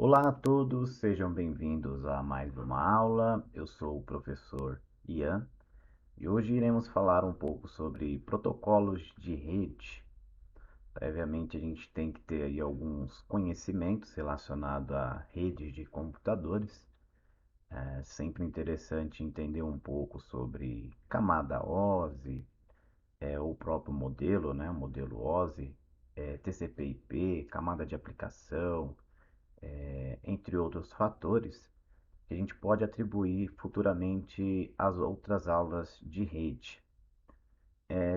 Olá a todos, sejam bem-vindos a mais uma aula. Eu sou o professor Ian e hoje iremos falar um pouco sobre protocolos de rede. Previamente, a gente tem que ter aí alguns conhecimentos relacionados a redes de computadores. É sempre interessante entender um pouco sobre camada OSI, o próprio modelo, né, o modelo OSI, TCP/IP, camada de aplicação, entre outros fatores que a gente pode atribuir futuramente às outras aulas de rede.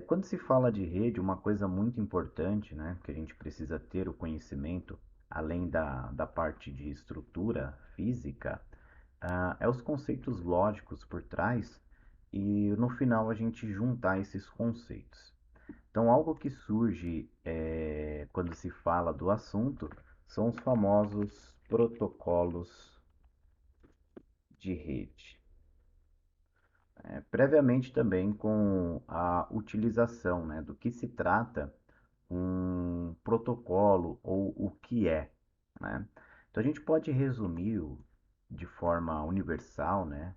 Quando se fala de rede, uma coisa muito importante, né, que a gente precisa ter o conhecimento, além da parte de estrutura física, é os conceitos lógicos por trás e no final a gente juntar esses conceitos. Então, algo que surge quando se fala do assunto são os famosos protocolos de rede. Previamente também com a utilização, né, do que se trata um protocolo ou o que é, né? Então a gente pode resumir de forma universal, né,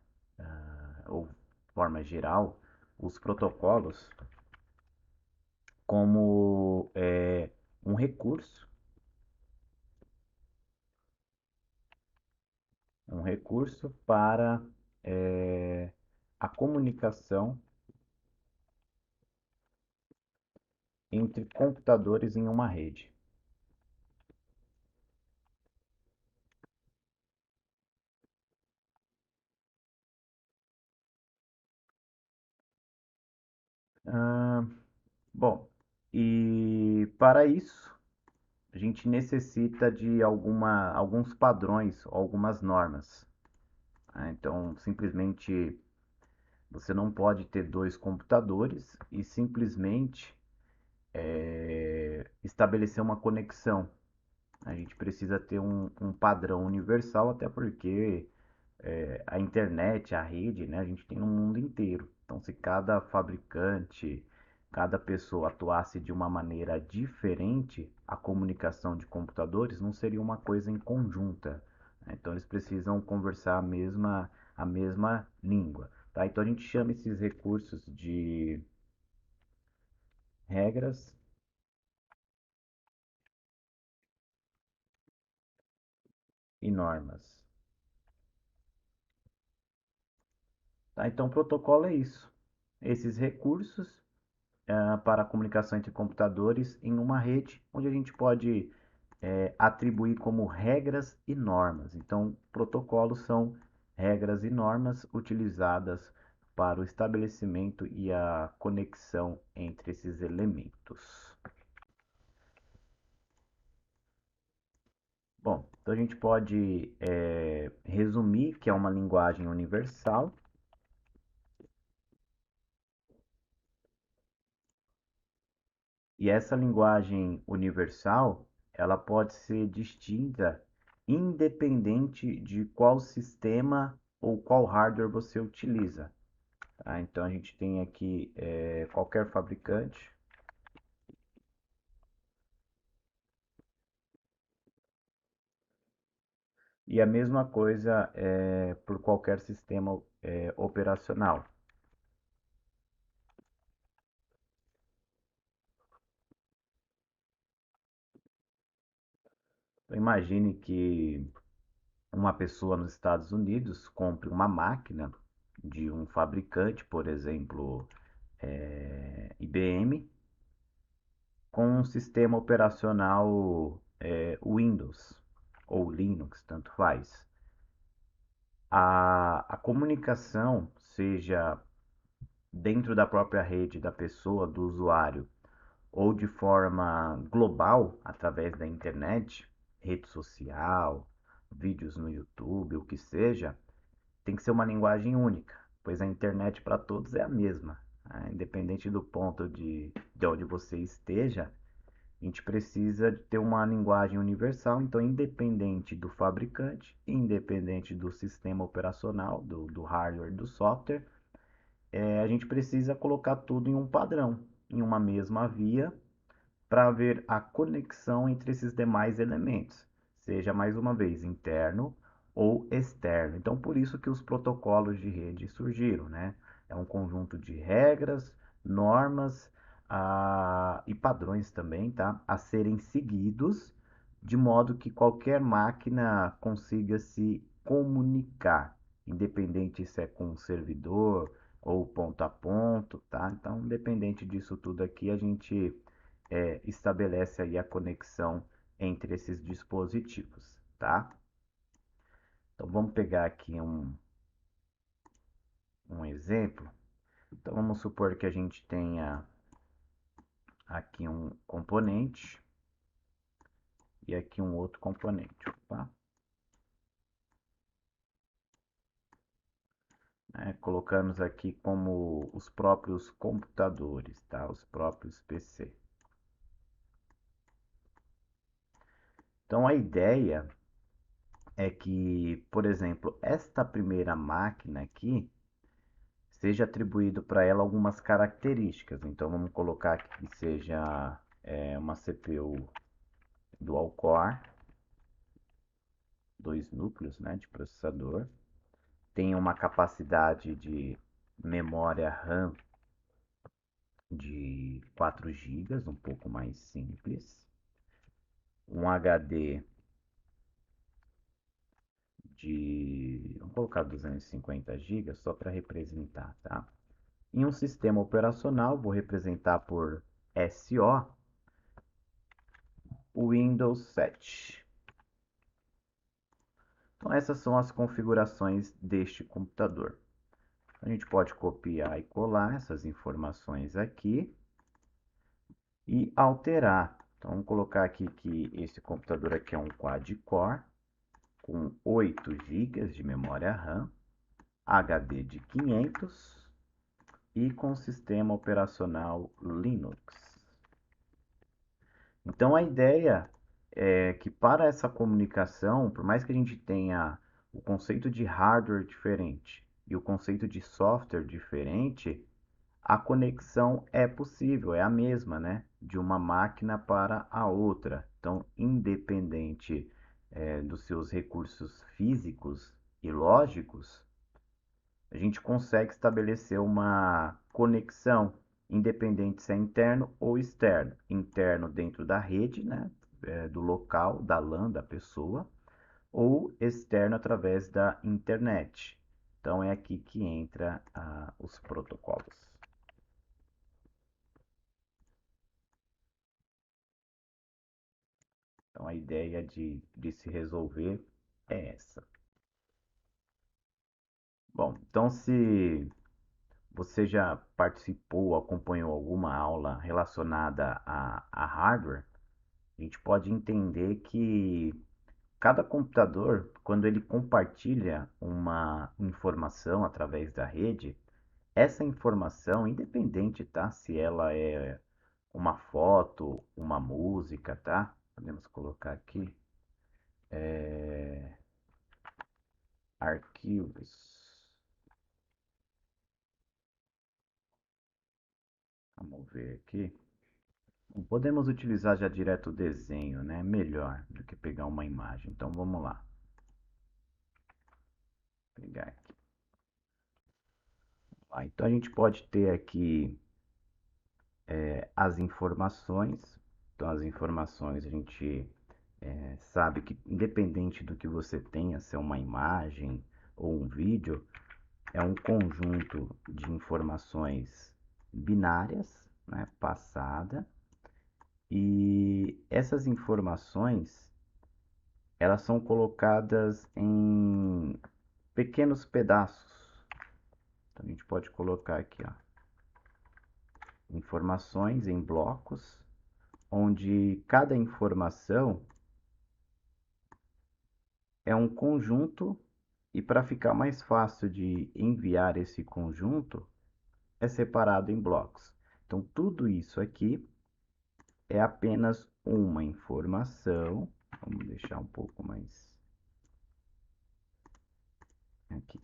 ou forma geral, os protocolos como um recurso, um recurso para a comunicação entre computadores em uma rede. Ah, bom, e para isso a gente necessita de alguns padrões, algumas normas, né? Então, simplesmente você não pode ter dois computadores e simplesmente estabelecer uma conexão. A gente precisa ter um padrão universal, até porque a internet, a rede, né, a gente tem no mundo inteiro. Então, se cada fabricante, cada pessoa atuasse de uma maneira diferente, a comunicação de computadores não seria uma coisa em conjunta, né? Então, eles precisam conversar a mesma língua. Tá? Então, a gente chama esses recursos de regras e normas. Tá? Então, o protocolo é isso. Esses recursos para a comunicação entre computadores em uma rede, onde a gente pode atribuir como regras e normas. Então, protocolos são regras e normas utilizadas para o estabelecimento e a conexão entre esses elementos. Bom, então a gente pode resumir que é uma linguagem universal. E essa linguagem universal, ela pode ser distinta independente de qual sistema ou qual hardware você utiliza. Tá? Então a gente tem aqui qualquer fabricante e a mesma coisa por qualquer sistema operacional. Então, imagine que uma pessoa nos Estados Unidos compre uma máquina de um fabricante, por exemplo, IBM, com um sistema operacional Windows ou Linux, tanto faz. A comunicação, seja dentro da própria rede da pessoa, do usuário, ou de forma global, através da internet, rede social, vídeos no YouTube, o que seja, tem que ser uma linguagem única, pois a internet para todos é a mesma, né? Independente do ponto de onde você esteja, a gente precisa de ter uma linguagem universal, então independente do fabricante, independente do sistema operacional, do hardware, do software, a gente precisa colocar tudo em um padrão, em uma mesma via, para ver a conexão entre esses demais elementos. seja mais uma vez interno ou externo. Então, por isso que os protocolos de rede surgiram, né? É um conjunto de regras, normas, e padrões também, tá? A serem seguidos de modo que qualquer máquina consiga se comunicar, independente se é com um servidor ou ponto a ponto, tá? Então, independente disso tudo aqui, a gente estabelece aí a conexão entre esses dispositivos, tá? Então, vamos pegar aqui um exemplo. Então, vamos supor que a gente tenha aqui um componente e aqui um outro componente, tá? Colocamos aqui como os próprios computadores, tá? Os próprios PC. Então, a ideia é que, por exemplo, esta primeira máquina aqui seja atribuído para ela algumas características. Então, vamos colocar aqui que seja uma CPU dual core, dois núcleos, né, de processador, tem uma capacidade de memória RAM de 4 GB, um pouco mais simples, um HD vamos colocar 250 GB só para representar, tá? Em um sistema operacional, vou representar por SO, o Windows 7. Então, essas são as configurações deste computador. A gente pode copiar e colar essas informações aqui e alterar. Então, vamos colocar aqui que esse computador aqui é um quad-core com 8 GB de memória RAM, HD de 500 e com sistema operacional Linux. Então, a ideia é que para essa comunicação, por mais que a gente tenha o conceito de hardware diferente e o conceito de software diferente, a conexão é possível, é a mesma, né? De uma máquina para a outra. Então, independente, dos seus recursos físicos e lógicos, a gente consegue estabelecer uma conexão, independente se é interno ou externo. Interno dentro da rede, né? Do local, da LAN da pessoa, ou externo através da internet. Então, é aqui que entra os protocolos. Então a ideia de se resolver é essa. Bom, então se você já participou ou acompanhou alguma aula relacionada a hardware, a gente pode entender que cada computador, quando ele compartilha uma informação através da rede, essa informação, independente, tá? Se ela é uma foto, uma música, tá? Podemos colocar aqui, arquivos. Vamos ver aqui. Podemos utilizar já direto o desenho, né? Melhor do que pegar uma imagem. Então vamos lá. Vou pegar aqui. Então a gente pode ter aqui as informações. Então as informações a gente sabe que independente do que você tenha, se é uma imagem ou um vídeo, é um conjunto de informações binárias, né? Passada. E essas informações elas são colocadas em pequenos pedaços. Então, a gente pode colocar aqui, ó, informações em blocos, onde cada informação é um conjunto e para ficar mais fácil de enviar esse conjunto, é separado em blocos. Então, tudo isso aqui é apenas uma informação. Vamos deixar um pouco mais aqui.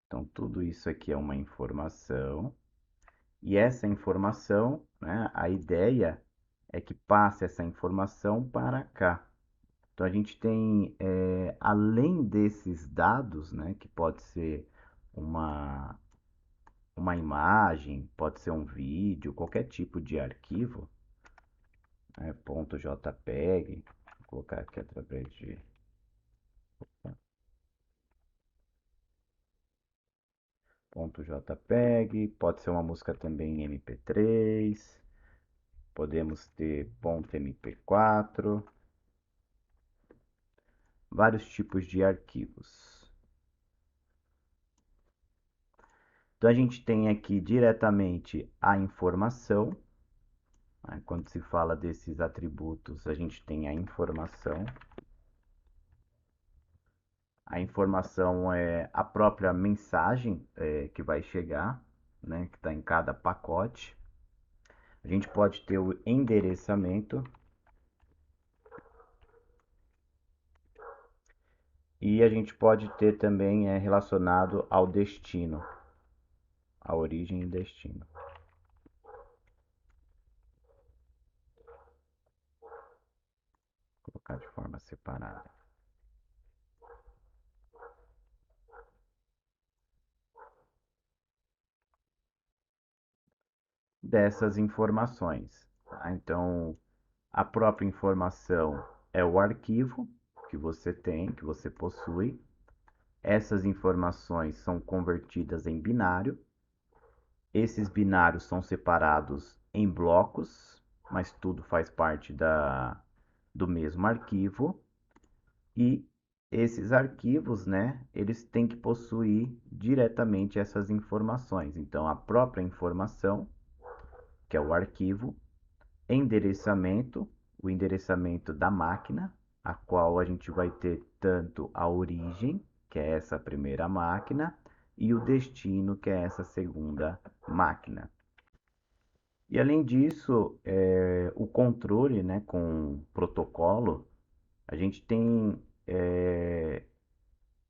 Então, tudo isso aqui é uma informação. E essa informação, né, a ideia é que passe essa informação para cá. Então a gente tem, além desses dados, né, que pode ser uma, uma imagem, pode ser um vídeo, qualquer tipo de arquivo, né, .jpeg, vou colocar aqui através de .jpeg, pode ser uma música também em MP3, podemos ter .mp4, vários tipos de arquivos. Então a gente tem aqui diretamente a informação. Quando se fala desses atributos, a gente tem a informação. A informação é a própria mensagem que vai chegar, né, que está em cada pacote. A gente pode ter o endereçamento e a gente pode ter também relacionado ao destino, a origem e destino. Vou colocar de forma separada. Dessas informações. Tá? Então, a própria informação é o arquivo que você tem, que você possui. Essas informações são convertidas em binário. Esses binários são separados em blocos, mas tudo faz parte do mesmo arquivo. E esses arquivos, né, eles têm que possuir diretamente essas informações. Então, a própria informação, que é o arquivo, endereçamento, o endereçamento da máquina, a qual a gente vai ter tanto a origem, que é essa primeira máquina, e o destino, que é essa segunda máquina. E além disso, o controle, né, com protocolo, a gente tem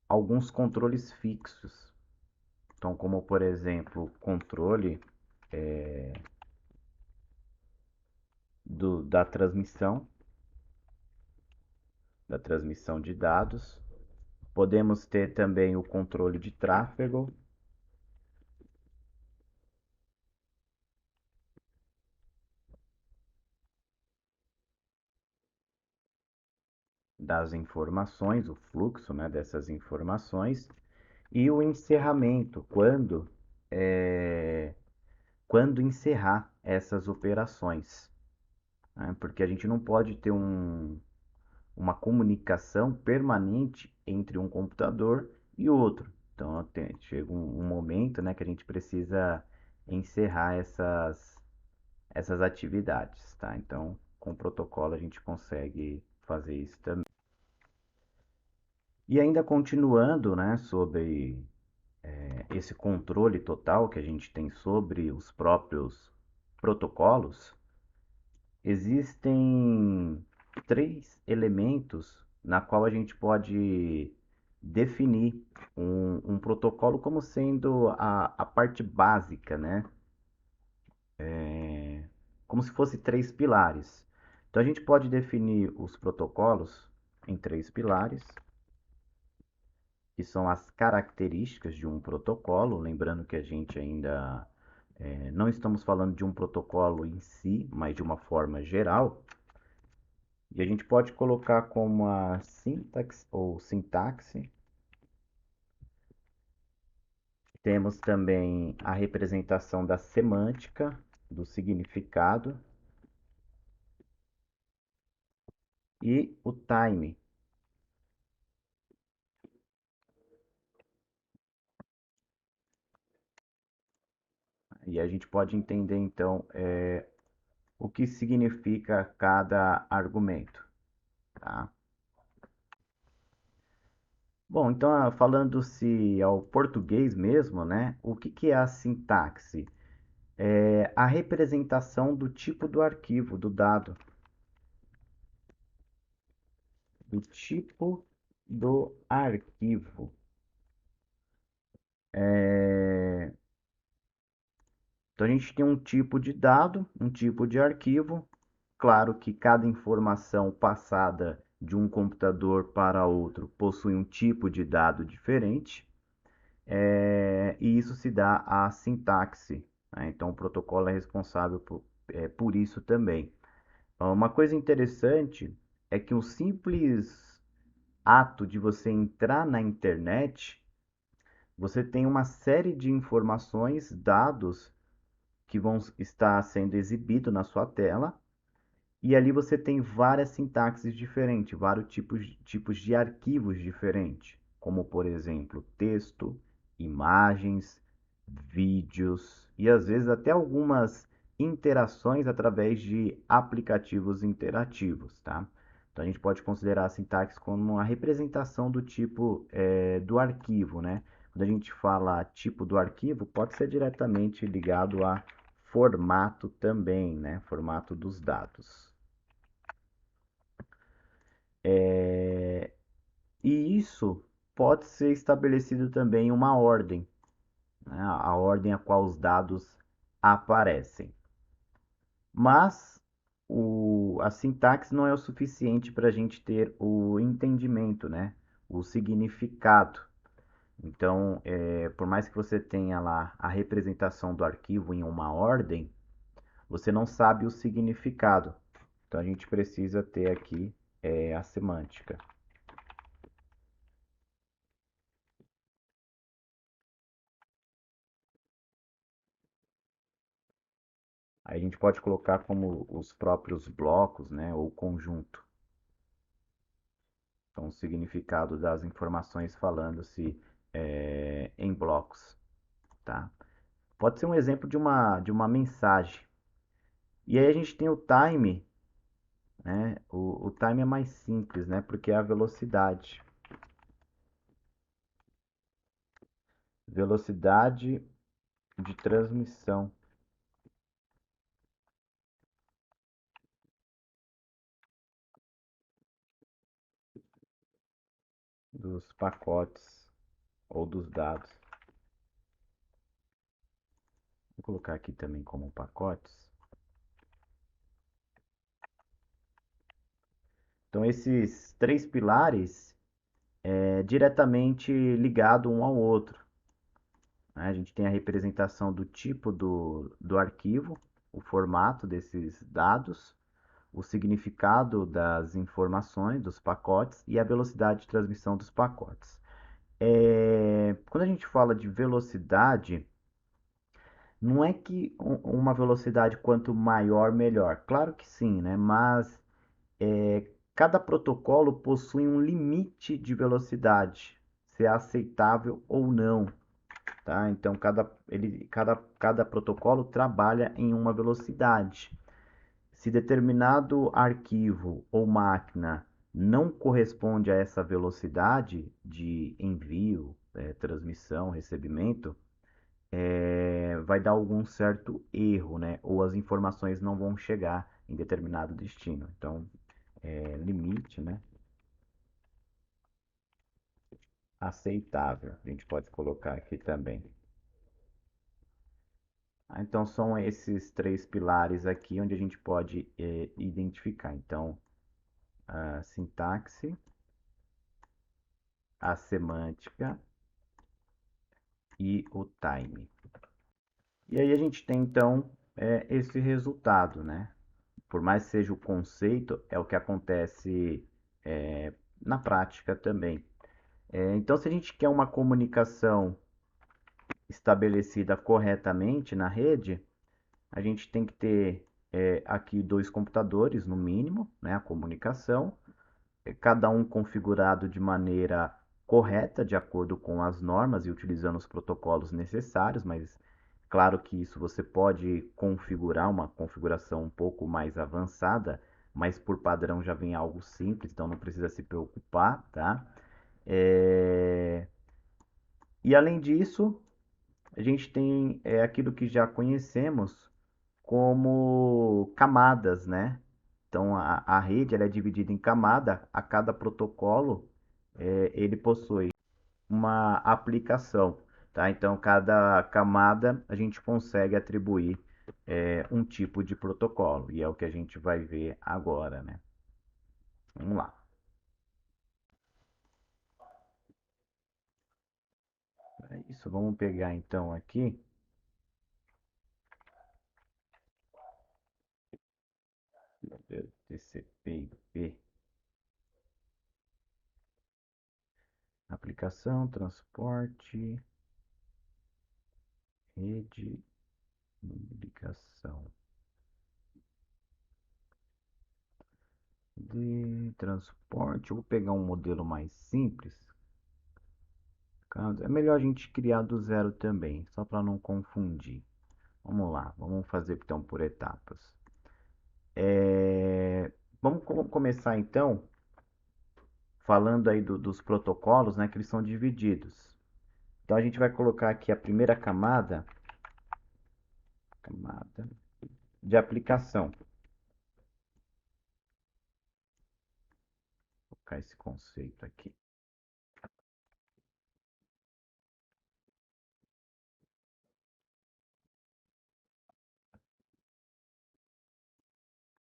alguns controles fixos. Então, como por exemplo, controle da transmissão de dados. Podemos ter também o controle de tráfego, das informações, o fluxo, né, dessas informações, e o encerramento, quando encerrar essas operações, né, porque a gente não pode ter uma comunicação permanente entre um computador e outro. Então chega um momento, né, que a gente precisa encerrar essas atividades, tá? Então, com o protocolo a gente consegue fazer isso também. E ainda continuando, né, sobre esse controle total que a gente tem sobre os próprios protocolos, existem três elementos na qual a gente pode definir um protocolo como sendo a parte básica, né? Como se fosse três pilares. Então a gente pode definir os protocolos em três pilares, que são as características de um protocolo, lembrando que a gente ainda não estamos falando de um protocolo em si, mas de uma forma geral. E a gente pode colocar como a sintaxe ou sintaxe. Temos também a representação da semântica, do significado e o time. E a gente pode entender então o que significa cada argumento, tá? Bom, então falando-se ao português mesmo, né? O que é a sintaxe? É a representação do tipo do arquivo, do dado, do tipo do arquivo. Então a gente tem um tipo de dado, um tipo de arquivo. Claro que cada informação passada de um computador para outro possui um tipo de dado diferente, e isso se dá à sintaxe, né? Então, o protocolo é responsável por isso também. Uma coisa interessante é que o simples ato de você entrar na internet, você tem uma série de informações, dados que vão estar sendo exibidos na sua tela, e ali você tem várias sintaxes diferentes, vários tipos de arquivos diferentes, como por exemplo texto, imagens, vídeos e às vezes até algumas interações através de aplicativos interativos, tá? Então a gente pode considerar a sintaxe como uma representação do tipo do arquivo, né? Quando a gente fala tipo do arquivo, pode ser diretamente ligado a formato também, né? Formato dos dados. E isso pode ser estabelecido também em uma ordem, né? A ordem a qual os dados aparecem. Mas a sintaxe não é o suficiente para a gente ter o entendimento, né? O significado. Então, por mais que você tenha lá a representação do arquivo em uma ordem, você não sabe o significado. Então, a gente precisa ter aqui a semântica. Aí a gente pode colocar como os próprios blocos, né, ou conjunto. Então, o significado das informações falando-se em blocos, tá? Pode ser um exemplo de uma mensagem. E aí a gente tem o time, né? O time é mais simples, né? Porque é a velocidade. Velocidade de transmissão dos pacotes ou dos dados. Vou colocar aqui também como pacotes. Então, esses três pilares diretamente ligado um ao outro, né? A gente tem a representação do tipo do arquivo, o formato desses dados, o significado das informações, dos pacotes e a velocidade de transmissão dos pacotes. Quando a gente fala de velocidade, não é que uma velocidade quanto maior, melhor. Claro que sim, né? Mas cada protocolo possui um limite de velocidade, se é aceitável ou não, tá? Então cada protocolo trabalha em uma velocidade. Se determinado arquivo ou máquina não corresponde a essa velocidade de envio, transmissão, recebimento, vai dar algum certo erro, né? Ou as informações não vão chegar em determinado destino. Então, limite, né? Aceitável. A gente pode colocar aqui também. Então, são esses três pilares aqui onde a gente pode identificar. Então, a sintaxe, a semântica e o time. E aí a gente tem, então, esse resultado, né? Por mais que seja o conceito, é o que acontece na prática também. Então, se a gente quer uma comunicação estabelecida corretamente na rede, a gente tem que ter aqui dois computadores, no mínimo, né, a comunicação, cada um configurado de maneira correta, de acordo com as normas e utilizando os protocolos necessários, mas claro que isso você pode configurar uma configuração um pouco mais avançada, mas por padrão já vem algo simples, então não precisa se preocupar, tá? É... E além disso, a gente tem aquilo que já conhecemos como camadas, né? Então a rede ela é dividida em camada, a cada protocolo ele possui uma aplicação, tá? Então cada camada a gente consegue atribuir um tipo de protocolo e é o que a gente vai ver agora, né? Vamos lá. isso, vamos pegar então aqui TCP/IP, aplicação, transporte, rede, ligação de transporte. Eu vou pegar um modelo mais simples. É melhor a gente criar do zero também, só para não confundir. Vamos lá, vamos fazer então por etapas. Vamos começar então falando aí dos protocolos, né, que eles são divididos. Então a gente vai colocar aqui a primeira camada de aplicação. Vou colocar esse conceito aqui.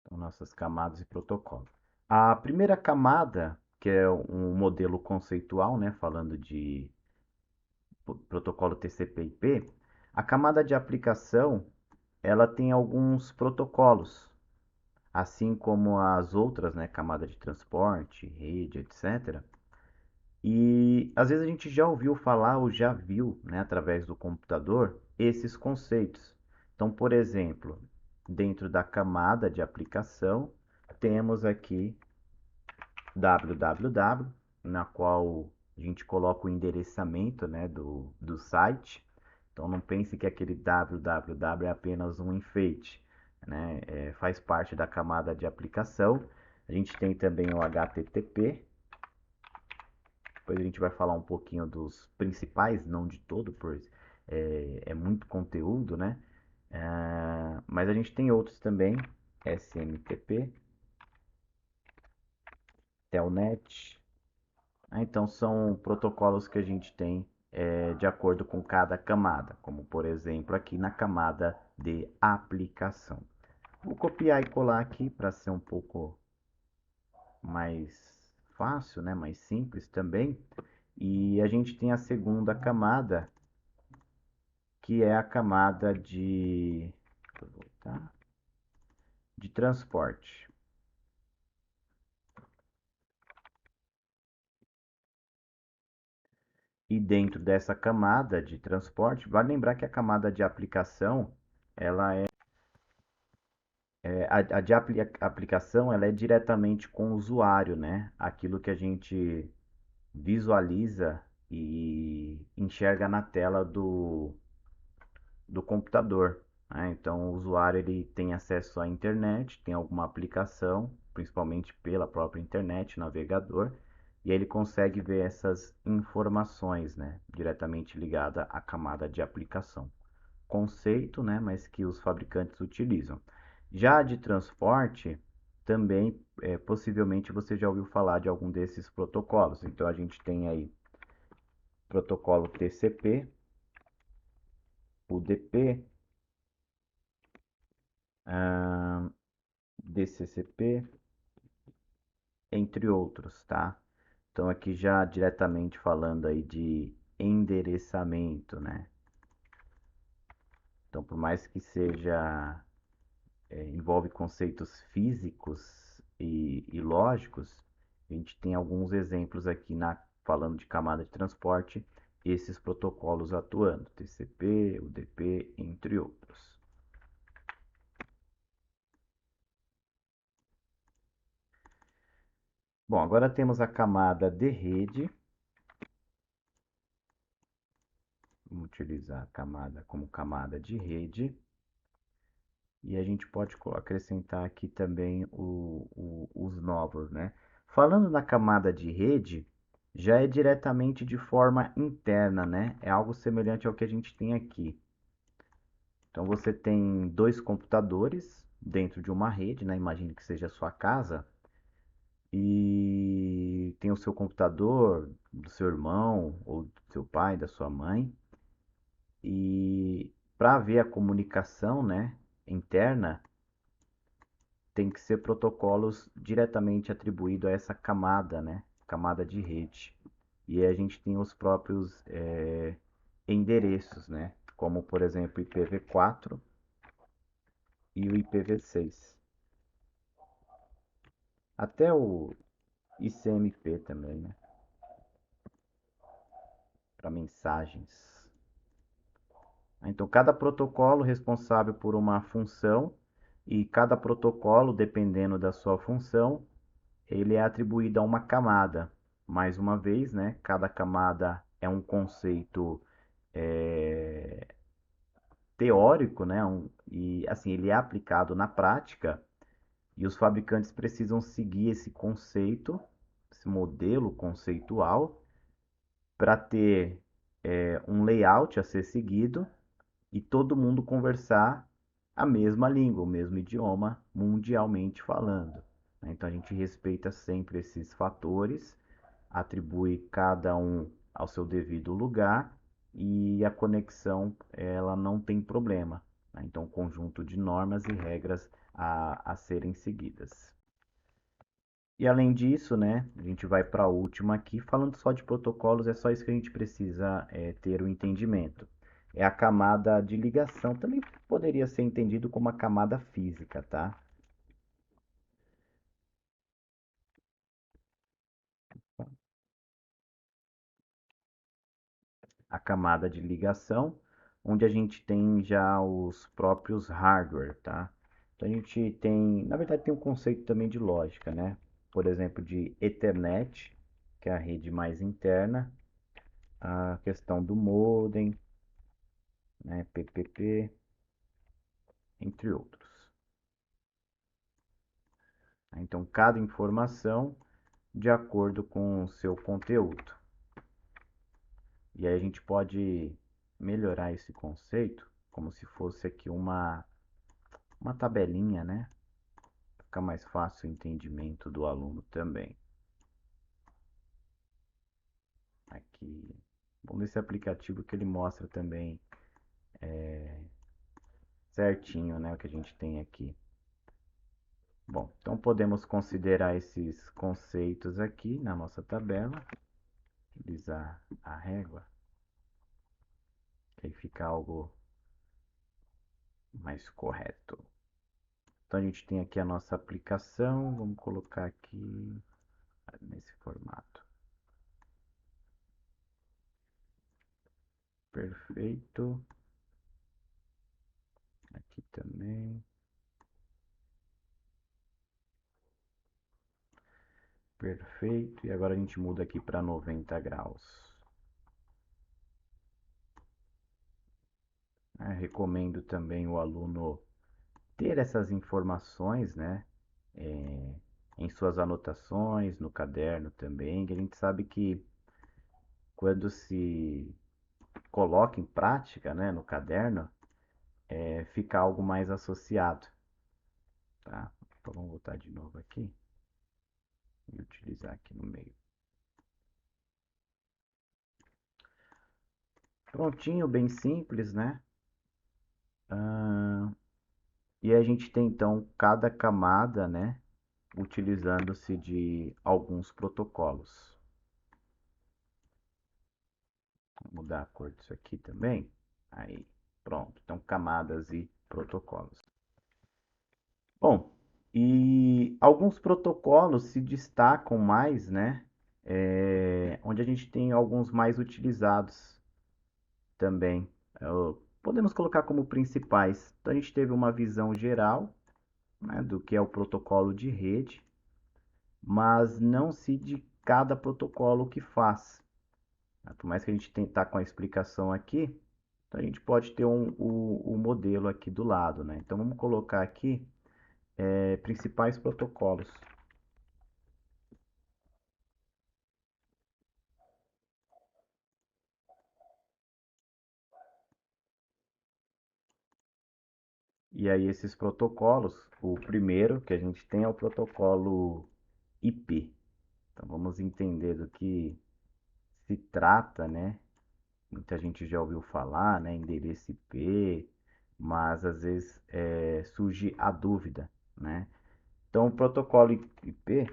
Então, nossas camadas e protocolos. A primeira camada, que é um modelo conceitual, né, falando de protocolo TCP/IP, a camada de aplicação, ela tem alguns protocolos, assim como as outras, né, camada de transporte, rede, etc. E às vezes a gente já ouviu falar ou já viu, né, através do computador, esses conceitos. Então, por exemplo, dentro da camada de aplicação, temos aqui www, na qual a gente coloca o endereçamento, né, do site. Então não pense que aquele www é apenas um enfeite, né? Faz parte da camada de aplicação. A gente tem também o HTTP. Depois a gente vai falar um pouquinho dos principais, não de todo, pois é muito conteúdo, né? Mas a gente tem outros também, SMTP, Telnet. Então são protocolos que a gente tem de acordo com cada camada, como por exemplo aqui na camada de aplicação. Vou copiar e colar aqui para ser um pouco mais fácil, né? Mais simples também. E a gente tem a segunda camada, que é a camada vou voltar, de transporte. E dentro dessa camada de transporte, vale lembrar que a camada de aplicação, ela a de aplicação, ela é diretamente com o usuário, né? Aquilo que a gente visualiza e enxerga na tela do computador, né? Então, o usuário ele tem acesso à internet, tem alguma aplicação, principalmente pela própria internet, navegador, e aí ele consegue ver essas informações, né? Diretamente ligada à camada de aplicação. Conceito, né? Mas que os fabricantes utilizam. Já de transporte, também possivelmente você já ouviu falar de algum desses protocolos. Então a gente tem aí protocolo TCP, UDP, DCCP, entre outros, tá? Então aqui já diretamente falando aí de endereçamento, né? Então por mais que seja envolve conceitos físicos e lógicos, a gente tem alguns exemplos aqui falando de camada de transporte, esses protocolos atuando, TCP, UDP, entre outros. Bom, agora temos a camada de rede. Vamos utilizar a camada como camada de rede. E a gente pode acrescentar aqui também os novos, né? Falando na camada de rede, já é diretamente de forma interna, né? É algo semelhante ao que a gente tem aqui. Então você tem dois computadores dentro de uma rede, né? Imagine que seja a sua casa. E tem o seu computador do seu irmão ou do seu pai, da sua mãe. E para haver a comunicação, né, interna, tem que ser protocolos diretamente atribuídos a essa camada, né? Camada de rede. E aí a gente tem os próprios endereços, né? Como, por exemplo, IPv4 e o IPv6. Até o ICMP também, né? Para mensagens. Então, cada protocolo responsável por uma função e cada protocolo, dependendo da sua função, ele é atribuído a uma camada. Mais uma vez, né? Cada camada é um conceito é, teórico, né? E assim ele é aplicado na prática e os fabricantes precisam seguir esse conceito, esse modelo conceitual, para ter um layout a ser seguido e todo mundo conversar a mesma língua, o mesmo idioma, mundialmente falando. Então a gente respeita sempre esses fatores, atribui cada um ao seu devido lugar e a conexão ela não tem problema. Então, um conjunto de normas e regras a serem seguidas. E além disso, né, a gente vai para a última aqui, falando só de protocolos, é só isso que a gente precisa ter o entendimento. É a camada de ligação, também poderia ser entendido como a camada física, tá? A camada de ligação, onde a gente tem já os próprios hardware, tá? Então a gente tem, na verdade tem um conceito também de lógica, né? Por exemplo, de Ethernet, que é a rede mais interna, a questão do modem, né, PPP, entre outros. Então, cada informação de acordo com o seu conteúdo. E aí a gente pode melhorar esse conceito como se fosse aqui uma tabelinha, né? Fica mais fácil o entendimento do aluno também. Aqui, vamos nesse aplicativo que ele mostra também certinho, né, o que a gente tem aqui. Bom, então podemos considerar esses conceitos aqui na nossa tabela, utilizar a régua, que aí fica algo mais correto. Então a gente tem aqui a nossa aplicação, vamos colocar aqui nesse formato. Perfeito. Aqui também. Perfeito. E agora a gente muda aqui para 90 graus. Recomendo também o aluno ter essas informações, né? é, em suas anotações, no caderno também, que a gente sabe que quando se coloca em prática, né, no caderno, fica algo mais associado, tá? Então vamos voltar de novo aqui e utilizar aqui no meio. Prontinho, bem simples, né? Ah, e a gente tem então cada camada, né, utilizando-se de alguns protocolos. Vou mudar a cor disso aqui também. Aí, pronto. Então, camadas e protocolos. Bom, e alguns protocolos se destacam mais, né? Onde a gente tem alguns mais utilizados também. Podemos colocar como principais. Então, a gente teve uma visão geral, né, do que é o protocolo de rede, mas não se de cada protocolo que faz. Por mais que a gente tentar com a explicação aqui, então a gente pode ter o modelo aqui do lado, né? Então vamos colocar aqui principais protocolos. E aí esses protocolos, o primeiro que a gente tem é o protocolo IP. Então vamos entender do que se trata, né? Muita gente já ouviu falar, né? Endereço IP, mas às vezes surge a dúvida, né? Então o protocolo IP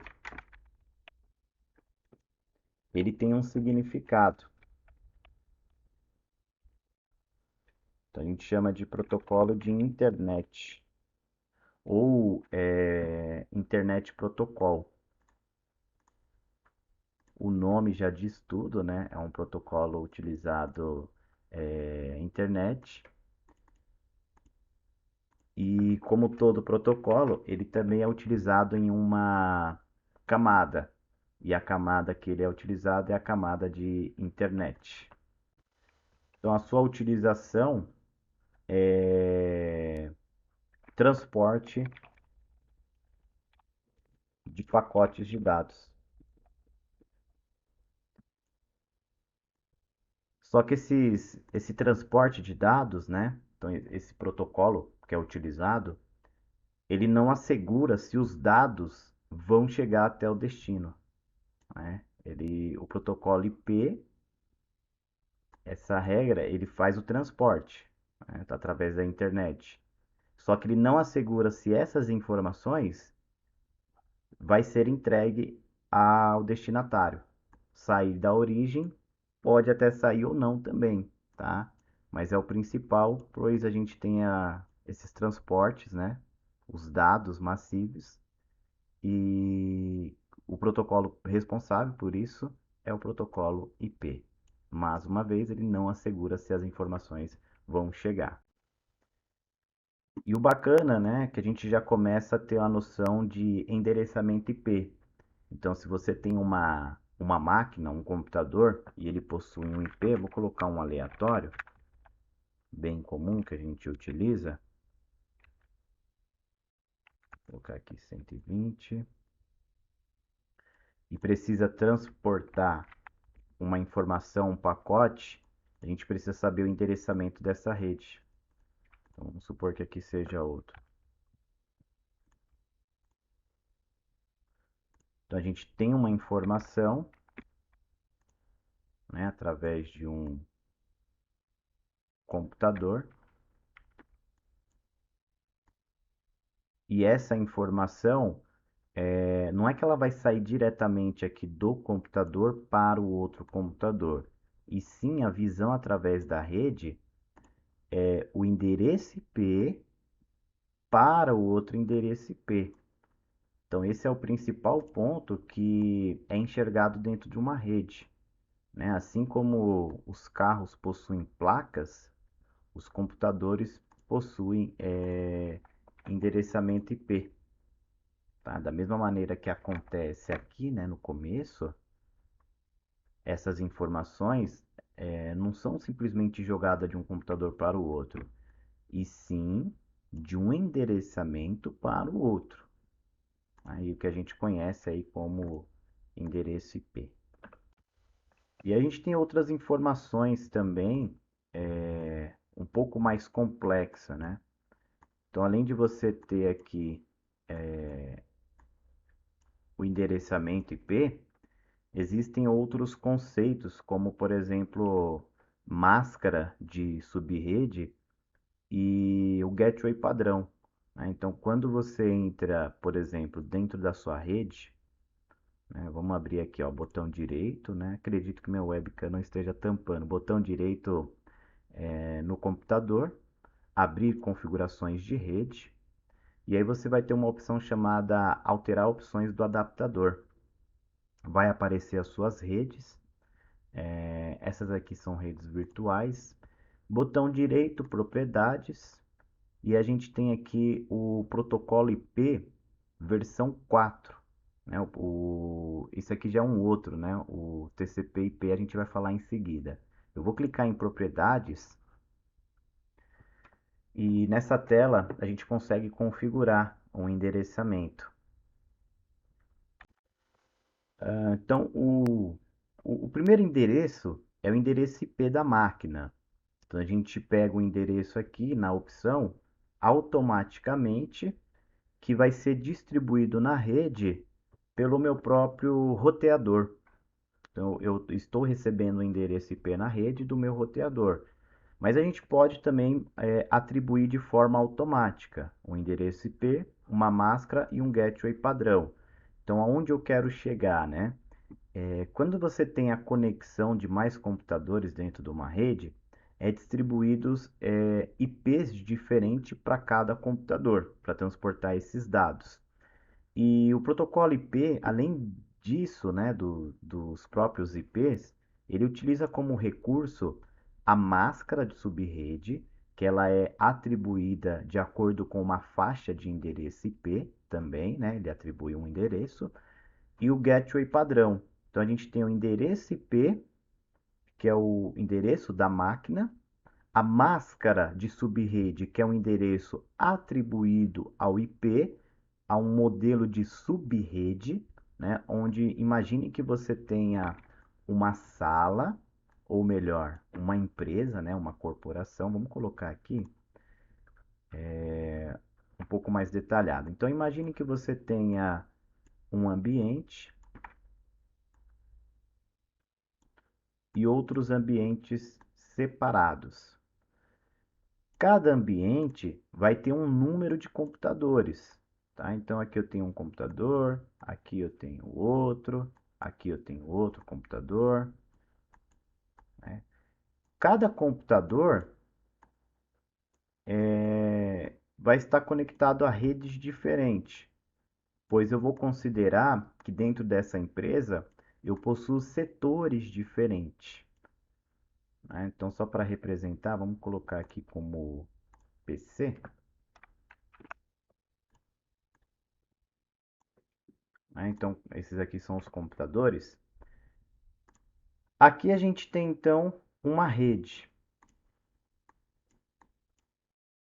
ele tem um significado. Então a gente chama de protocolo de internet ou Internet Protocol. O nome já diz tudo, né? É um protocolo utilizado internet e como todo protocolo, ele também é utilizado em uma camada. E a camada que ele é utilizado é a camada de internet. Então a sua utilização é transporte de pacotes de dados. Só que esse transporte de dados, né? Então, esse protocolo que é utilizado, ele não assegura se os dados vão chegar até o destino, né? O protocolo IP, essa regra, ele faz o transporte, né, através da internet. Só que ele não assegura se essas informações vai ser entregue ao destinatário. Sair da origem pode até sair ou não também, tá? Mas é o principal, pois a gente tem esses transportes, né? Os dados massivos e o protocolo responsável por isso é o protocolo IP. Mas uma vez ele não assegura se as informações vão chegar. E o bacana, né, que a gente já começa a ter a noção de endereçamento IP. Então, se você tem uma máquina, um computador, e ele possui um IP, vou colocar um aleatório, bem comum que a gente utiliza. Vou colocar aqui 120. E precisa transportar uma informação, um pacote, a gente precisa saber o endereçamento dessa rede. Então, vamos supor que aqui seja outro. Então, a gente tem uma informação, né, através de um computador. E essa informação, não é que ela vai sair diretamente aqui do computador para o outro computador, e sim a visão através da rede é o endereço IP para o outro endereço IP. Então, esse é o principal ponto que é enxergado dentro de uma rede, né? Assim como os carros possuem placas, os computadores possuem endereçamento IP. Tá? Da mesma maneira que acontece aqui, né, no começo, essas informações não são simplesmente jogadas de um computador para o outro, e sim de um endereçamento para o outro. Aí o que a gente conhece aí como endereço IP. E a gente tem outras informações também, um pouco mais complexa, né? Então, além de você ter aqui o endereçamento IP, existem outros conceitos, como por exemplo, máscara de subrede e o gateway padrão, né? Então, quando você entra, por exemplo, dentro da sua rede, né, vamos abrir aqui, ó, botão direito, né? Acredito que meu webcam não esteja tampando. Botão direito no computador, abrir configurações de rede, e aí você vai ter uma opção chamada alterar opções do adaptador. Vai aparecer as suas redes. Essas aqui são redes virtuais. Botão direito, propriedades. E a gente tem aqui o protocolo IP versão 4. Né? Isso aqui já é um outro, né? O TCP/IP a gente vai falar em seguida. Eu vou clicar em propriedades e nessa tela a gente consegue configurar um endereçamento. Então, o primeiro endereço é o endereço IP da máquina. Então, a gente pega o endereço aqui na opção, automaticamente, que vai ser distribuído na rede pelo meu próprio roteador. Então, eu estou recebendo o endereço IP na rede do meu roteador. Mas a gente pode também atribuir de forma automática um endereço IP, uma máscara e um gateway padrão. Então, aonde eu quero chegar, né? Quando você tem a conexão de mais computadores dentro de uma rede, distribuídos IPs diferentes para cada computador, para transportar esses dados. E o protocolo IP, além disso, né, dos próprios IPs, ele utiliza como recurso a máscara de subrede, que ela é atribuída de acordo com uma faixa de endereço IP também, né, ele atribui um endereço, e o gateway padrão. Então a gente tem o endereço IP, que é o endereço da máquina, a máscara de subrede, que é um endereço atribuído ao IP, a um modelo de subrede, né, onde imagine que você tenha uma sala, ou melhor, uma empresa, né, uma corporação, vamos colocar aqui um pouco mais detalhado. Então imagine que você tenha um ambiente e outros ambientes separados. Cada ambiente vai ter um número de computadores, tá? Então aqui eu tenho um computador, aqui eu tenho outro, aqui eu tenho outro computador, né? Cada computador vai estar conectado a redes diferentes, pois eu vou considerar que dentro dessa empresa eu possuo setores diferentes, né? Então só para representar, vamos colocar aqui como PC, né? Então esses aqui são os computadores. Aqui a gente tem então uma rede.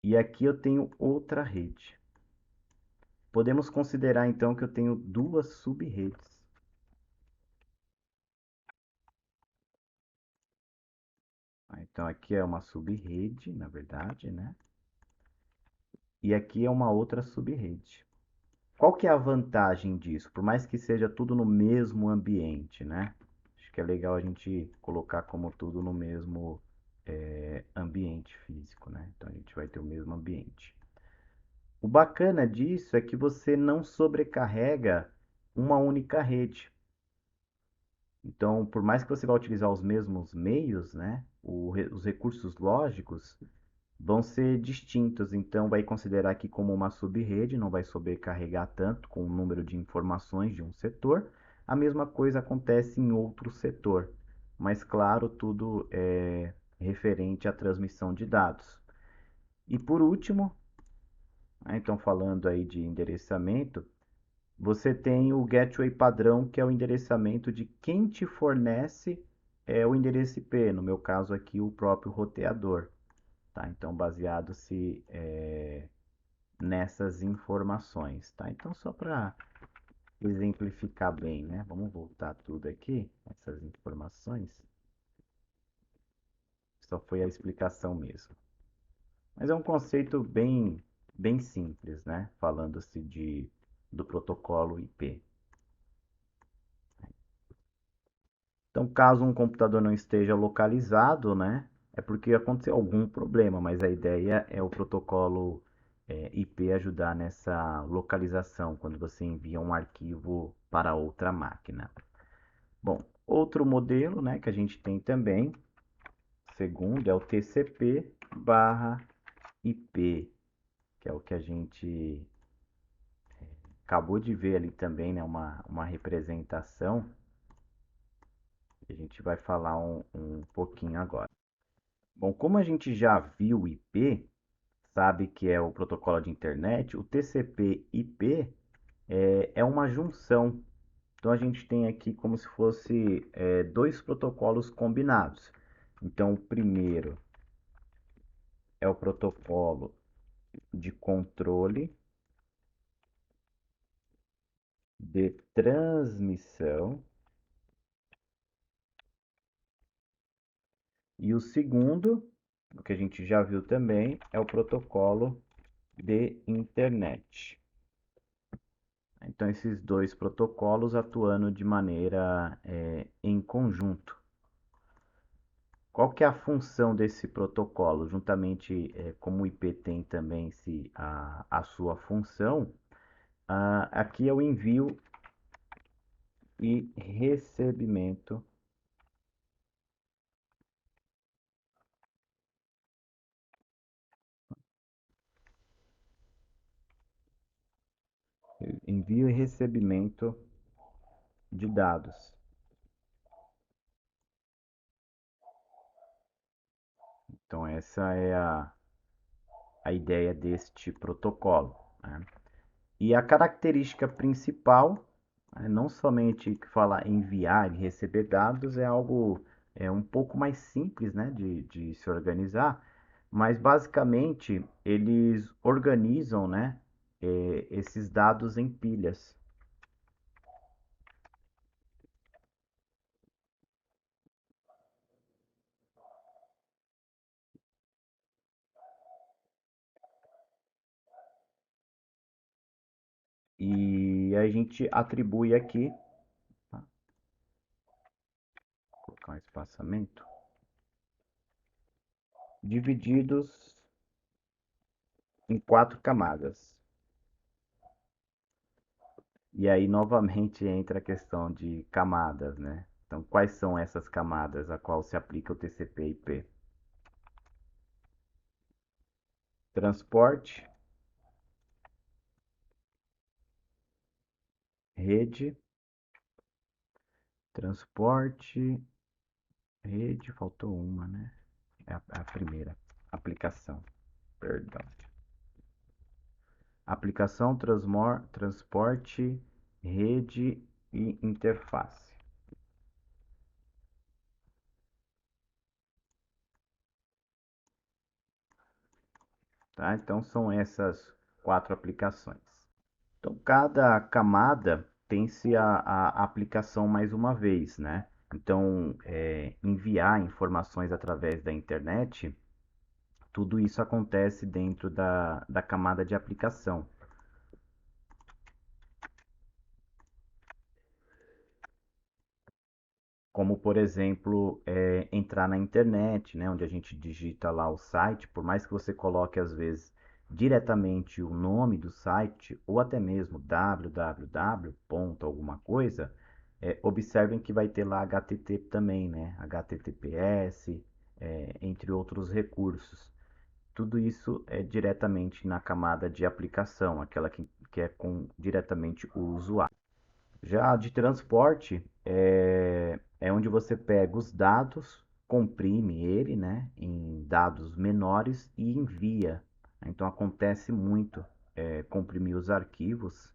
E aqui eu tenho outra rede. Podemos considerar então que eu tenho duas sub-redes. Então aqui é uma sub-rede, na verdade, né? E aqui é uma outra sub-rede. Qual que é a vantagem disso? Por mais que seja tudo no mesmo ambiente, né? Acho que é legal a gente colocar como tudo no mesmo ambiente físico, né? Então a gente vai ter o mesmo ambiente. O bacana disso é que você não sobrecarrega uma única rede. Então, por mais que você vá utilizar os mesmos meios, né, os recursos lógicos vão ser distintos. Então, vai considerar aqui como uma sub-rede, não vai sobrecarregar tanto com o número de informações de um setor. A mesma coisa acontece em outro setor, mas claro, tudo é referente à transmissão de dados. E por último, né, então falando aí de endereçamento, você tem o gateway padrão, que é o endereçamento de quem te fornece o endereço IP, no meu caso aqui o próprio roteador. Tá? Então, baseado-se nessas informações. Tá? Então, só para exemplificar bem, né? Vamos voltar tudo aqui, essas informações. Só foi a explicação mesmo. Mas é um conceito bem simples, né? Falando-se do protocolo IP. Então, caso um computador não esteja localizado, né, é porque aconteceu algum problema, mas a ideia é o protocolo IP ajudar nessa localização, quando você envia um arquivo para outra máquina. Bom, outro modelo, né, que a gente tem também, segundo, é o TCP/IP, que é o que a gente acabou de ver ali também, né, uma representação. A gente vai falar um pouquinho agora. Bom, como a gente já viu o IP, sabe que é o protocolo de internet, o TCP/IP é uma junção. Então a gente tem aqui como se fosse dois protocolos combinados. Então o primeiro é o protocolo de controle de transmissão e o segundo, o que a gente já viu também, é o protocolo de internet. Então, esses dois protocolos atuando de maneira em conjunto. Qual que é a função desse protocolo? Juntamente, como o IP tem também a sua função, aqui é o envio e recebimento envio e recebimento de dados. Então, essa é a ideia deste protocolo, né? E a característica principal, né, não somente que fala enviar e receber dados, é algo um pouco mais simples, né, de se organizar, mas basicamente eles organizam, né, esses dados em pilhas. E a gente atribui aqui, tá? Vou colocar um espaçamento, divididos em 4 camadas. E aí novamente entra a questão de camadas, né? Então, quais são essas camadas a qual se aplica o TCP/IP? Transporte, rede, transporte, rede, faltou uma, né? É a primeira, aplicação, perdão. Aplicação, transporte, rede e interface. Tá? Então são essas 4 aplicações. Então cada camada tem-se a aplicação mais uma vez, né? Então enviar informações através da internet, tudo isso acontece dentro da camada de aplicação. Como, por exemplo, entrar na internet, né, onde a gente digita lá o site, por mais que você coloque às vezes diretamente o nome do site ou até mesmo www. Alguma coisa, observem que vai ter lá HTTP também, né, HTTPS, entre outros recursos. Tudo isso é diretamente na camada de aplicação, aquela que é com diretamente o usuário. Já de transporte é onde você pega os dados, comprime ele, né, em dados menores e envia. Então acontece muito comprimir os arquivos,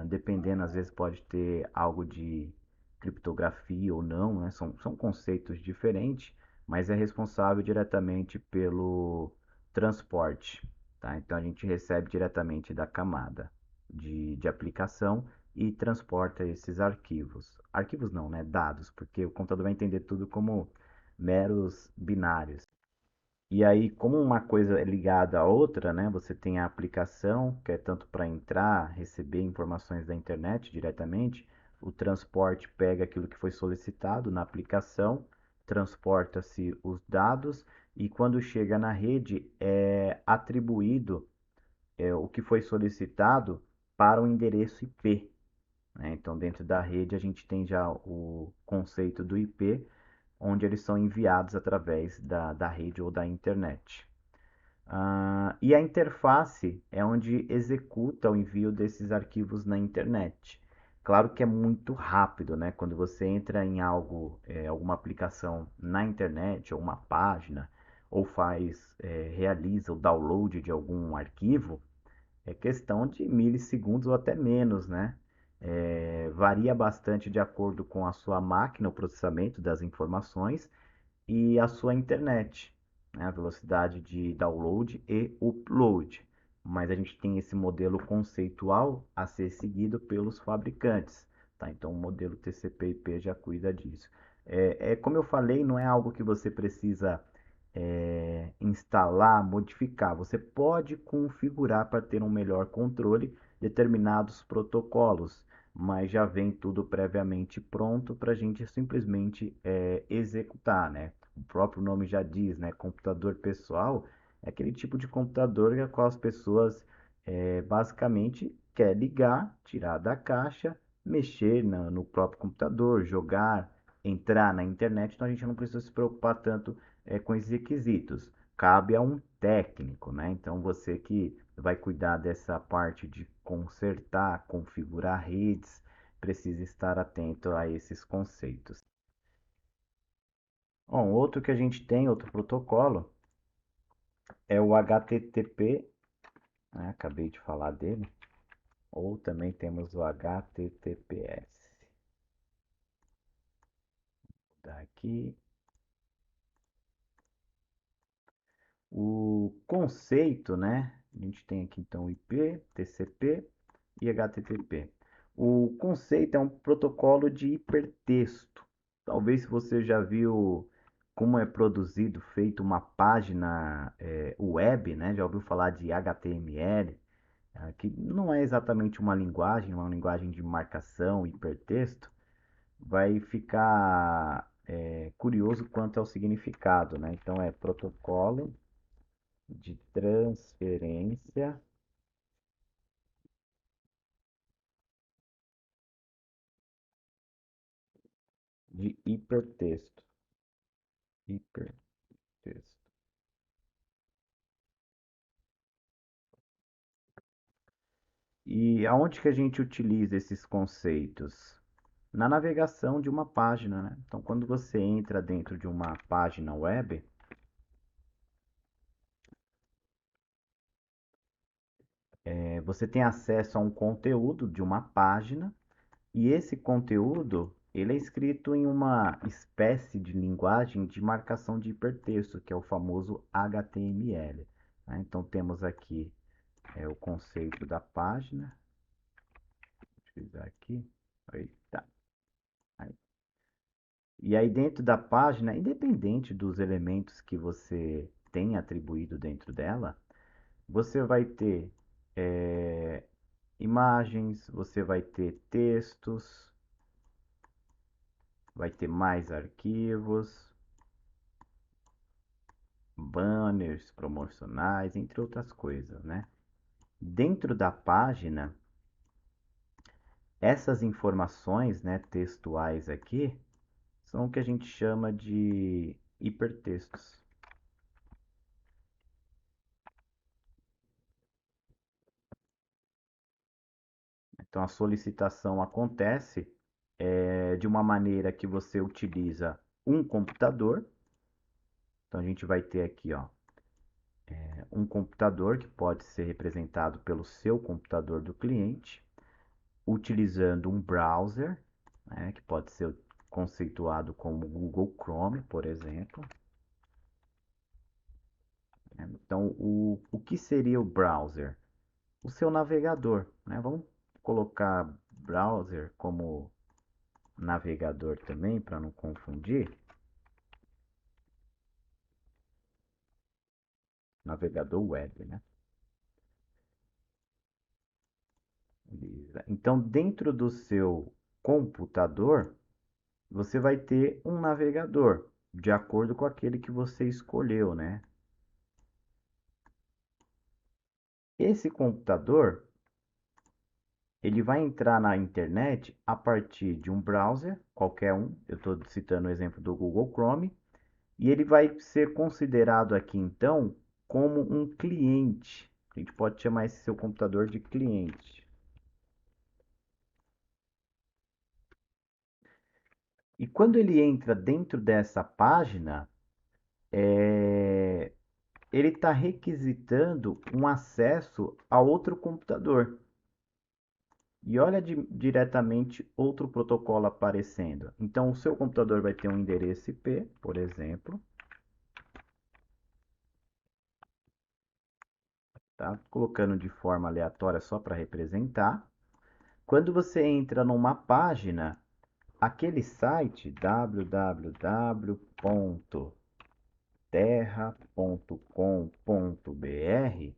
dependendo, às vezes pode ter algo de criptografia ou não, né? São conceitos diferentes, mas é responsável diretamente pelo transporte, tá? Então a gente recebe diretamente da camada de aplicação e transporta esses arquivos. Arquivos não, né? Dados, porque o computador vai entender tudo como meros binários. E aí, como uma coisa é ligada à outra, né? Você tem a aplicação, que é tanto para entrar, receber informações da internet diretamente. O transporte pega aquilo que foi solicitado na aplicação, transporta-se os dados e quando chega na rede é atribuído o que foi solicitado para o endereço IP, né? Então, dentro da rede, a gente tem já o conceito do IP, onde eles são enviados através da rede ou da internet. E a interface é onde executa o envio desses arquivos na internet. Claro que é muito rápido, né? Quando você entra em algo, alguma aplicação na internet ou uma página, ou realiza o download de algum arquivo, é questão de milissegundos ou até menos, né? Varia bastante de acordo com a sua máquina, o processamento das informações e a sua internet, né? A velocidade de download e upload. Mas a gente tem esse modelo conceitual a ser seguido pelos fabricantes, tá? Então o modelo TCP/IP já cuida disso. Como eu falei, não é algo que você precisa instalar, modificar. Você pode configurar para ter um melhor controle determinados protocolos, mas já vem tudo previamente pronto para a gente simplesmente executar, né? O próprio nome já diz, né? Computador pessoal é aquele tipo de computador com qual as pessoas basicamente quer ligar, tirar da caixa, mexer no próprio computador, jogar, entrar na internet. Então a gente não precisa se preocupar tanto com esses requisitos. Cabe a um técnico, né? Então você que vai cuidar dessa parte de consertar, configurar redes, precisa estar atento a esses conceitos. Bom, outro que a gente tem, outro protocolo, é o HTTP, né? Acabei de falar dele, ou também temos o HTTPS. Vou dar aqui. O conceito, né? A gente tem aqui então IP, TCP e HTTP. O conceito é um protocolo de hipertexto. Talvez se você já viu como é produzido, feito uma página web, né? Já ouviu falar de HTML, que não é exatamente uma linguagem de marcação, hipertexto, vai ficar curioso quanto ao significado, né? Então é protocolo de transferência de hipertexto. Hipertexto. E aonde que a gente utiliza esses conceitos? Na navegação de uma página, né? Então, quando você entra dentro de uma página web, você tem acesso a um conteúdo de uma página e esse conteúdo ele é escrito em uma espécie de linguagem de marcação de hipertexto, que é o famoso HTML, né? Então, temos aqui o conceito da página. Deixa eu aqui. Eita. Aí. E aí dentro da página, independente dos elementos que você tem atribuído dentro dela, você vai ter é, imagens, você vai ter textos, vai ter mais arquivos, banners promocionais, entre outras coisas, né? Dentro da página, essas informações, né, textuais aqui, são o que a gente chama de hipertextos. Então a solicitação acontece de uma maneira que você utiliza um computador. Então a gente vai ter aqui, ó, um computador que pode ser representado pelo seu computador do cliente, utilizando um browser, né, que pode ser conceituado como Google Chrome, por exemplo. Então, o que seria o browser? O seu navegador, né? Vamos colocar browser como navegador também, para não confundir. Navegador web, né? Beleza. Então, dentro do seu computador, você vai ter um navegador, de acordo com aquele que você escolheu, né? Esse computador, ele vai entrar na internet a partir de um browser, qualquer um. Eu estou citando o exemplo do Google Chrome. E ele vai ser considerado aqui, então, como um cliente. A gente pode chamar esse seu computador de cliente. E quando ele entra dentro dessa página, ele está requisitando um acesso a outro computador. E olha diretamente outro protocolo aparecendo. Então, o seu computador vai ter um endereço IP, por exemplo. Tá? Colocando de forma aleatória só para representar. Quando você entra numa página, aquele site www.terra.com.br,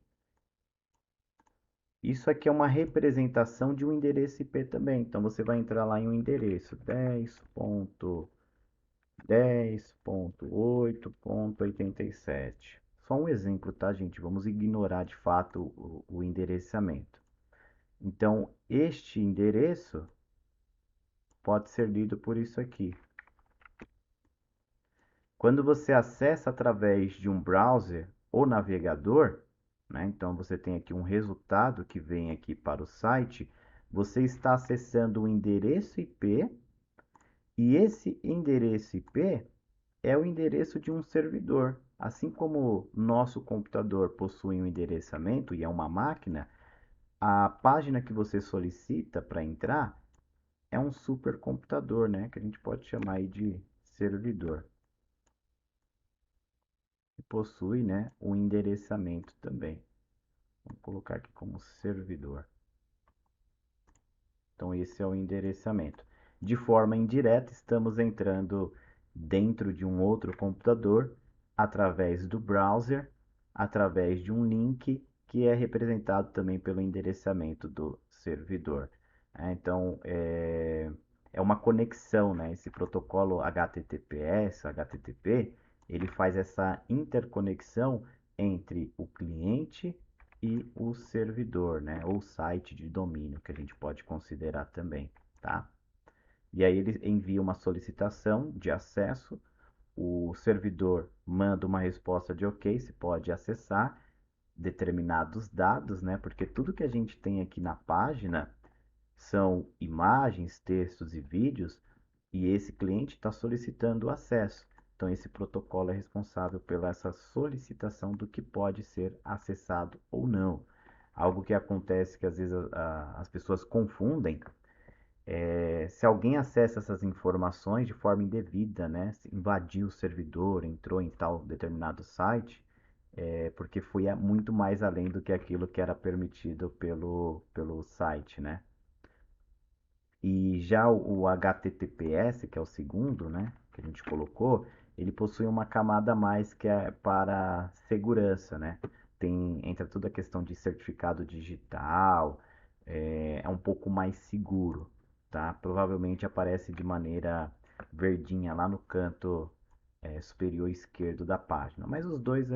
isso aqui é uma representação de um endereço IP também. Então você vai entrar lá em um endereço 10.10.8.87. Só um exemplo, tá, gente? Vamos ignorar de fato o endereçamento. Então, este endereço pode ser lido por isso aqui. Quando você acessa através de um browser ou navegador, né? Então você tem aqui um resultado que vem aqui para o site. Você está acessando o endereço IP e esse endereço IP é o endereço de um servidor. Assim como nosso computador possui um endereçamento e é uma máquina, a página que você solicita para entrar é um supercomputador, né? Que a gente pode chamar aí de servidor. E possui, né, um endereçamento também. Vamos colocar aqui como servidor. Então, esse é o endereçamento. De forma indireta, estamos entrando dentro de um outro computador através do browser, através de um link que é representado também pelo endereçamento do servidor. Então, é uma conexão, né? Esse protocolo HTTPS, HTTP, ele faz essa interconexão entre o cliente e o servidor, né, ou site de domínio, que a gente pode considerar também, tá? E aí ele envia uma solicitação de acesso, o servidor manda uma resposta de OK, se pode acessar determinados dados, né? Porque tudo que a gente tem aqui na página são imagens, textos e vídeos, e esse cliente está solicitando o acesso. Então, esse protocolo é responsável pela essa solicitação do que pode ser acessado ou não. Algo que acontece que às vezes as pessoas confundem se alguém acessa essas informações de forma indevida, né? Se invadiu o servidor, entrou em tal determinado site, porque foi muito mais além do que aquilo que era permitido pelo site, né? E já o HTTPS, que é o segundo, né, que a gente colocou, ele possui uma camada a mais que é para segurança, né? Entra toda a questão de certificado digital, é um pouco mais seguro, tá? Provavelmente aparece de maneira verdinha lá no canto superior esquerdo da página, mas os dois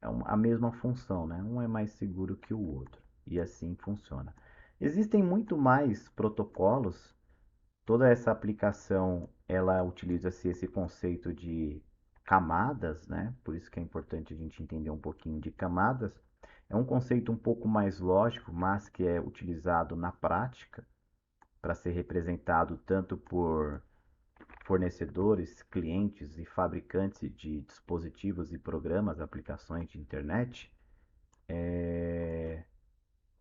a mesma função, né? Um é mais seguro que o outro e assim funciona. Existem muito mais protocolos. Toda essa aplicação ela utiliza-se esse conceito de camadas, né? Por isso que é importante a gente entender um pouquinho de camadas. É um conceito um pouco mais lógico, mas que é utilizado na prática para ser representado tanto por fornecedores, clientes e fabricantes de dispositivos e programas, aplicações de internet,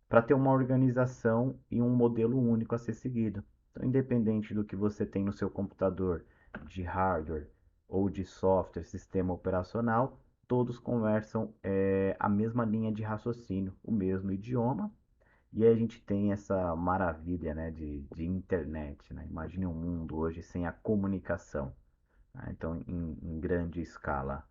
para ter uma organização e um modelo único a ser seguido. Então, independente do que você tem no seu computador, de hardware ou de software, sistema operacional, todos conversam a mesma linha de raciocínio, o mesmo idioma, e aí a gente tem essa maravilha, né, de internet. Né? Imagine um mundo hoje sem a comunicação, né? Então, em grande escala.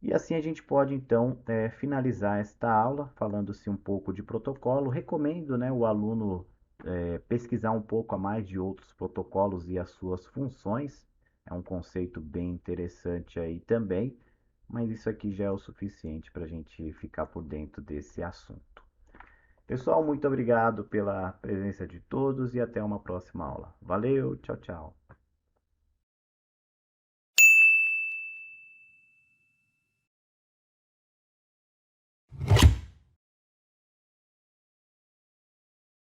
E assim a gente pode então finalizar esta aula falando-se um pouco de protocolo. Recomendo, né, o aluno pesquisar um pouco a mais de outros protocolos e as suas funções. É um conceito bem interessante aí também, mas isso aqui já é o suficiente para a gente ficar por dentro desse assunto. Pessoal, muito obrigado pela presença de todos e até uma próxima aula. Valeu, tchau, tchau.